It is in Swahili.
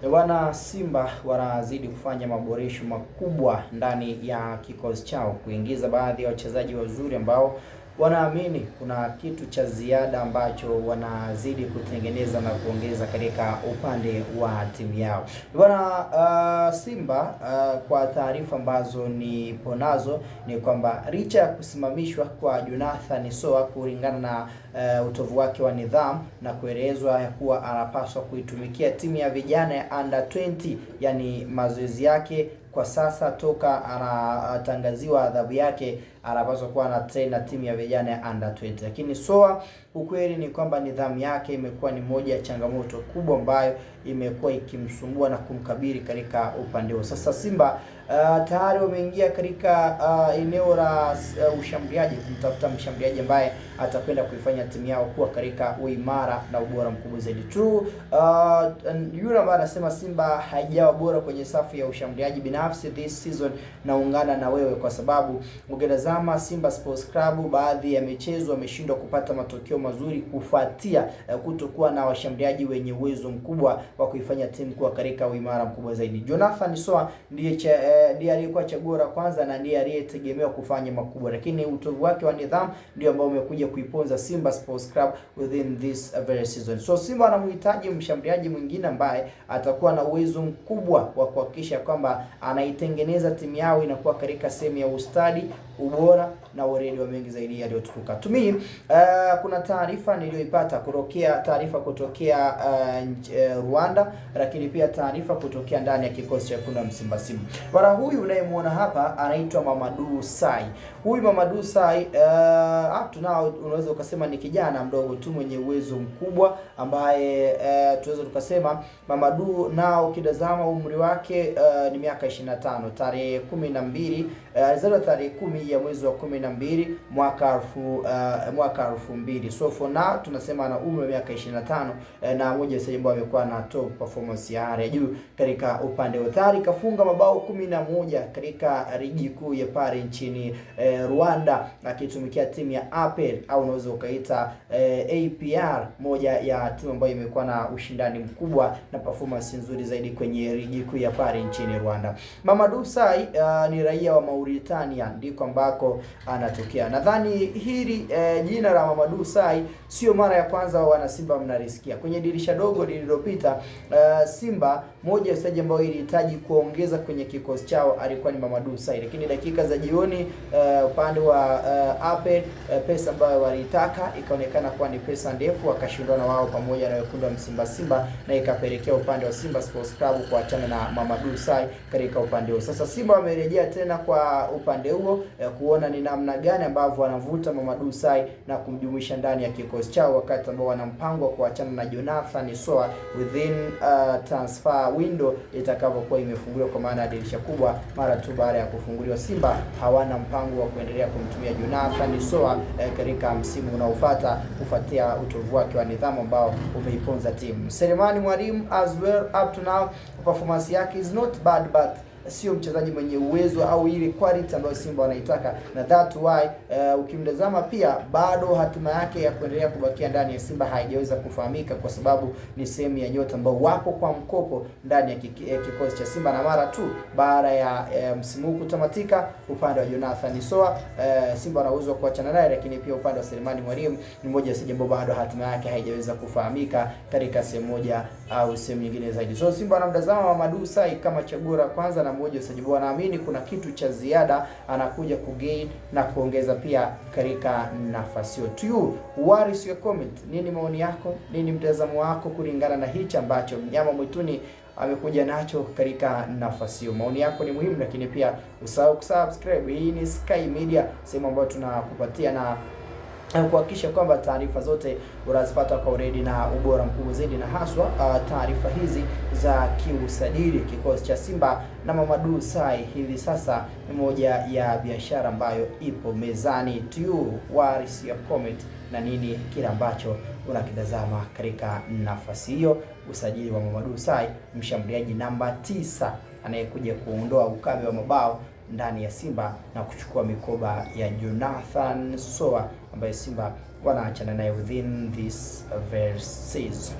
Wana Simba wanazidi kufanya maboresho makubwa ndani ya kikosi chao, kuingiza baadhi ya wachezaji wazuri ambao wanaamini kuna kitu cha ziada ambacho wanazidi kutengeneza na kuongeza katika upande wa timu yao. Simba kwa taarifa ambazo nipo nazo ni kwamba licha ya kusimamishwa kwa Jonathan Soa kulingana na utovu wake wa nidhamu na kuelezwa ya kuwa anapaswa kuitumikia timu ya vijana ya under 20, yani mazoezi yake kwa sasa toka anatangaziwa adhabu yake anapaswa kuwa na train na timu ya vijana ya under 20. Lakini Soa, ukweli ni kwamba nidhamu yake imekuwa ni moja ya changamoto kubwa ambayo imekuwa ikimsumbua na kumkabili katika upande huo. Sasa Simba tayari wameingia katika eneo la ushambuliaji kumtafuta mshambuliaji ambaye atakwenda kuifanya timu yao kuwa katika uimara na ubora mkubwa zaidi. Yule ambaye anasema Simba haijawa bora kwenye safu ya ushambuliaji, binafsi this season naungana na wewe, kwa sababu ukitazama Simba Sports Club baadhi ya michezo wameshindwa kupata matokeo mazuri kufuatia kutokuwa na washambuliaji wenye uwezo mkubwa wa kuifanya timu kuwa katika uimara mkubwa zaidi. Jonathan Soa ndiye aliyekuwa chaguo la kwanza na ndiye aliyetegemewa kufanya makubwa, lakini utovu wake wa nidhamu ndio ambao umekuja kuiponza Simba Sports Club within this very season. So Simba anamhitaji mshambuliaji mwingine ambaye atakuwa na uwezo mkubwa wa kuhakikisha kwamba anaitengeneza timu yao inakuwa katika sehemu ya ustadi, ubora na weledi wa mengi zaidi yaliyotukuka. Tumi kuna taarifa niliyoipata kutokea Rwanda, lakini pia taarifa kutokea ndani ya kikosi cha kuna Simba. Bwana huyu unayemwona hapa anaitwa Mamadou Sai. Huyu Mamadou Sai tunao, unaweza ukasema ni kijana mdogo tu mwenye uwezo mkubwa ambaye tunaweza tukasema Mamadou nao ukitazama umri wake ni miaka 25, tarehe 12 alizaliwa tarehe 10 ya mwezi wa 12 mwaka 2000. So for now tunasema ana umri wa miaka 25 na moja sasa ambao amekuwa na top performance ya hali ya juu katika upande wa tari. Kafunga mabao 11 katika ligi kuu ya pale nchini Rwanda, akitumikia timu ya APR au unaweza ukaita APR, moja ya timu ambayo imekuwa na ushindani mkubwa na performance nzuri zaidi kwenye ligi kuu ya pale nchini Rwanda. Mamadou Sai ni raia wa Mauritania, ndiko ambako anatokea. Nadhani hili jina la Mamadou Sai sio mara ya kwanza wana Simba mnarisikia. Kwenye dirisha dogo lililopita Simba moja ya wachezaji ambao ilihitaji kuongeza kwenye kikosi chao alikuwa ni Mamadou Sai, lakini dakika za jioni upande wa APR pesa ambayo walitaka ikaonekana kuwa ni pesa ndefu, wakashindana wao pamoja na wekundu wa Simba na ikapelekea upande wa Simba Sports Club kuachana na Mamadou Sai katika upande huo. Sasa Simba wamerejea tena kwa upande huo kuona ni namna gani ambavyo wanavuta Mamadou Sai na kumjumuisha ndani ya kikosi chao, wakati ambao wana mpango wa kuachana na Jonathan Soa within transfer window itakapokuwa imefunguliwa, kwa maana ya dirisha kubwa mara tu baada ya kufunguliwa. Simba hawana mpango wa kuendelea kumtumia Jonathan Soa katika msimu unaofuata kufuatia utovu wake wa nidhamu ambao umeiponza timu. Selemani Mwalimu as well, up to now performance yake is not bad, but sio mchezaji mwenye uwezo au ile quality ambayo Simba wanaitaka, na that why ukimtazama pia bado hatima yake ya kuendelea kubakia ndani ya Simba haijaweza kufahamika, kwa sababu ni sehemu ya nyota ambao wapo kwa mkopo ndani ya kikosi cha Simba, na mara tu baada ya msimu huu kutamatika, upande wa Jonathan Soa Simba wanaweza kuachana naye, lakini pia upande wa Selemani Mwalimu ni mmoja wa ambao bado hatima yake haijaweza kufahamika katika sehemu moja au sehemu nyingine zaidi. So Simba wanamtazama Mamadou Sai kama chaguo la kwanza na mmoja sababu wanaamini kuna kitu cha ziada anakuja kugain na kuongeza pia katika nafasi hiyo. To you, what is your comment? Nini maoni yako? Nini mtazamo wako kulingana na hichi ambacho mnyama mwituni amekuja nacho katika nafasi hiyo? Maoni yako ni muhimu, lakini pia usahau kusubscribe. Hii ni Sky Media, sehemu ambayo tunakupatia na kuhakikisha kwamba taarifa zote unazipata kwa uredi na ubora mkubwa zaidi, na haswa taarifa hizi za kiusajili. Kikosi cha Simba na Mamadou Sai hivi sasa ni moja ya biashara ambayo ipo mezani. To you, what is your comment na nini kile ambacho unakitazama katika nafasi hiyo? Usajili wa Mamadou Sai, mshambuliaji namba 9 anayekuja kuondoa ukame wa mabao ndani ya Simba na kuchukua mikoba ya Jonathan Soa ambaye Simba wanaachana naye within this very season.